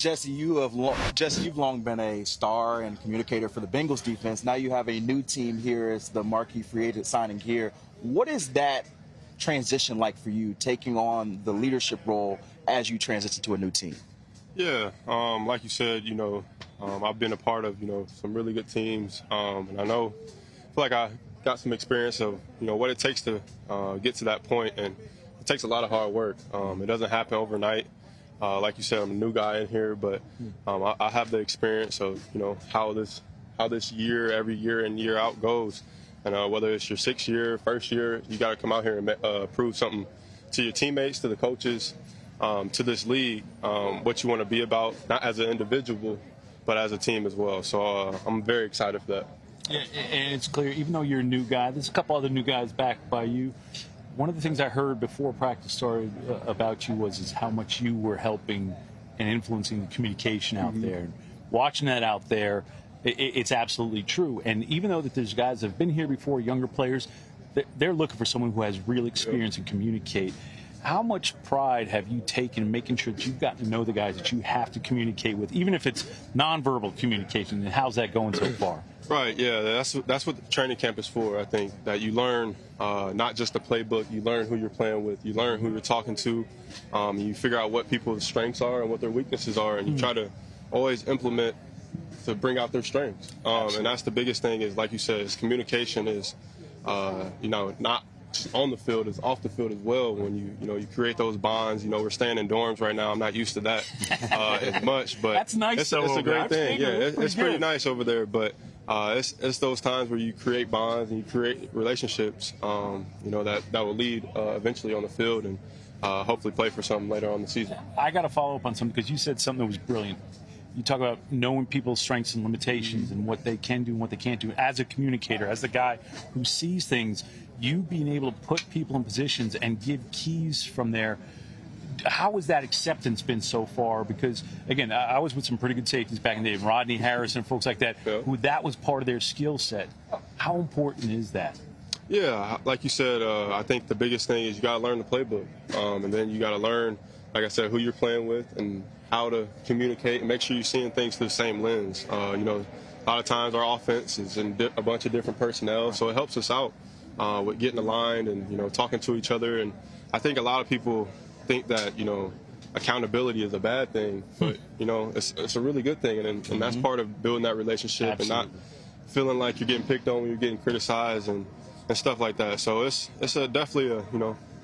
Jesse, you've long been a star and communicator for the Bengals defense. Now you have a new team here as the marquee free agent signing here. What is that transition like for you, taking on the leadership role as you transition to a new team? Yeah, like you said, I've been a part of, some really good teams, and I feel like I got some experience of, what it takes to get to that point, and it takes a lot of hard work. It doesn't happen overnight. Like you said, I'm a new guy in here, but I have the experience of, how this year, every year in, year out goes. And whether it's your sixth year, first year, you got to come out here and prove something to your teammates, to the coaches, to this league, what you want to be about, not as an individual, but as a team as well. So I'm very excited for that. Yeah, and it's clear, even though you're a new guy, there's a couple other new guys backed by you. One of the things I heard before practice started about you was how much you were helping and influencing the communication out there. And watching that out there, it's absolutely true. And even though that there's guys that have been here before, younger players, they're looking for someone who has real experience and communicate. How much pride have you taken in making sure that you've gotten to know the guys that you have to communicate with, even if it's nonverbal communication? And how's that going so far? Right, yeah, that's what the training camp is for. I think that you learn not just the playbook, you learn who you're playing with, you learn who you're talking to, you figure out what people's strengths are and what their weaknesses are, and you try to always implement to bring out their strengths. And that's the biggest thing is, like you said, is communication is, not on the field, it's off the field as well. When you create those bonds. We're staying in dorms right now. I'm not used to that as much, but that's nice. It's a great thing. Yeah, it's pretty nice over there, but. It's those times where you create bonds and you create relationships, that will lead eventually on the field and hopefully play for something later on the season. I got to follow up on something because you said something that was brilliant. You talk about knowing people's strengths and limitations and what they can do and what they can't do. As a communicator, as the guy who sees things, you being able to put people in positions and give keys from there. How has that acceptance been so far? Because, again, I was with some pretty good safeties back in the day, Rodney Harrison, folks like that, who that was part of their skill set. How important is that? Yeah, like you said, I think the biggest thing is you got to learn the playbook. And then you got to learn, like I said, who you're playing with and how to communicate and make sure you're seeing things through the same lens. A lot of times our offense is in a bunch of different personnel, so it helps us out with getting aligned and, talking to each other. And I think a lot of people think that accountability is a bad thing, but it's a really good thing, and that's part of building that relationship. Absolutely. And not feeling like you're getting picked on when you're getting criticized and stuff like that. So it's definitely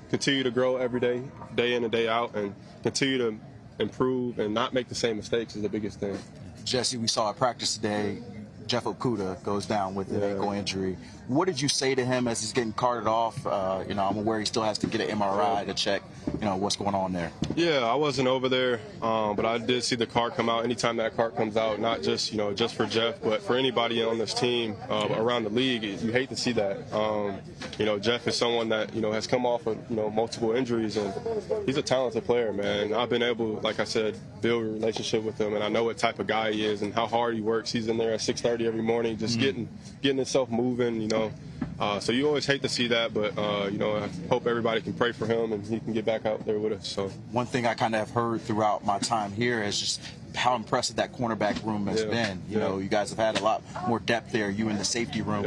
continue to grow every day, day in and day out, and continue to improve and not make the same mistakes is the biggest thing. Jesse, we saw at practice today, Jeff Okudah goes down with an ankle injury. What did you say to him as he's getting carted off? I'm aware he still has to get an MRI to check, what's going on there. Yeah, I wasn't over there, but I did see the cart come out. Anytime that cart comes out, not just, just for Jeff, but for anybody on this team around the league, you hate to see that. Jeff is someone that, has come off of, multiple injuries, and he's a talented player, man. I've been able, like I said, build a relationship with him, and I know what type of guy he is and how hard he works. He's in there at 6:30 every morning, just getting himself moving, So you always hate to see that, but, I hope everybody can pray for him and he can get back out there with us. So one thing I kind of have heard throughout my time here is just how impressive that cornerback room has been. You guys have had a lot more depth there, you in the safety room.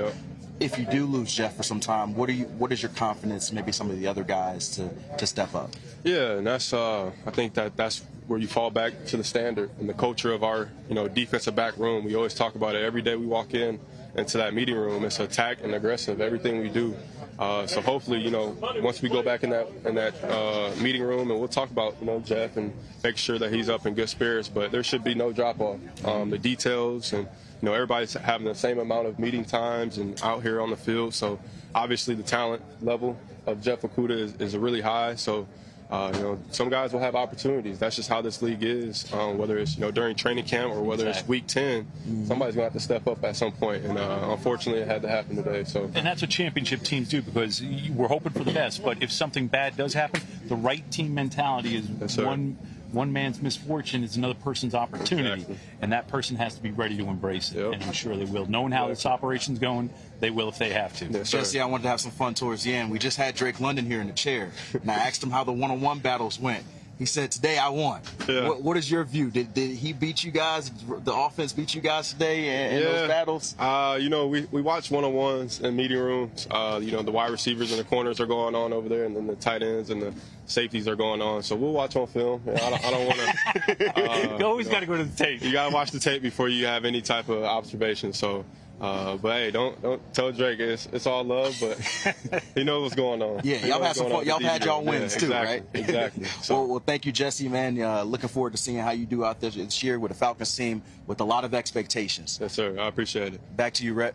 If you do lose Jeff for some time, what is your confidence, maybe some of the other guys to step up? Yeah, and that's I think that's where you fall back to the standard and the culture of our defensive back room. We always talk about it every day we walk into that meeting room. It's attack and aggressive, everything we do. So hopefully, once we go back in that meeting room, and we'll talk about Jeff and make sure that he's up in good spirits. But there should be no drop off. The details and everybody's having the same amount of meeting times and out here on the field. So obviously the talent level of Jeff Okudah is really high. So. Some guys will have opportunities. That's just how this league is. Whether it's during training camp or whether it's week 10, somebody's gonna have to step up at some point. And unfortunately, it had to happen today. So. And that's what championship teams do, because we're hoping for the best. But if something bad does happen, the right team mentality is one man's misfortune is another person's opportunity, and that person has to be ready to embrace it. And I'm sure they will. Knowing how this operation's going, they will if they have to. Jesse, I wanted to have some fun towards the end. We just had Drake London here in the chair, and I asked him how the one-on-one battles went. He said, "Today I won." Yeah. What is your view? Did he beat you guys? The offense beat you guys today in those battles? We watch one-on-ones in meeting rooms. The wide receivers and the corners are going on over there, and then the tight ends and the safeties are going on. So we'll watch on film. I don't want to. You always got to go to the tape. You got to watch the tape before you have any type of observation. So. But hey, don't tell Drake it's all love, but he knows what's going on. Yeah, y'all had some fun. Y'all had y'all wins too, right? Exactly. So. Well, thank you, Jessie, man. Looking forward to seeing how you do out there this year with the Falcons team with a lot of expectations. Yes, sir. I appreciate it. Back to you, Rhett.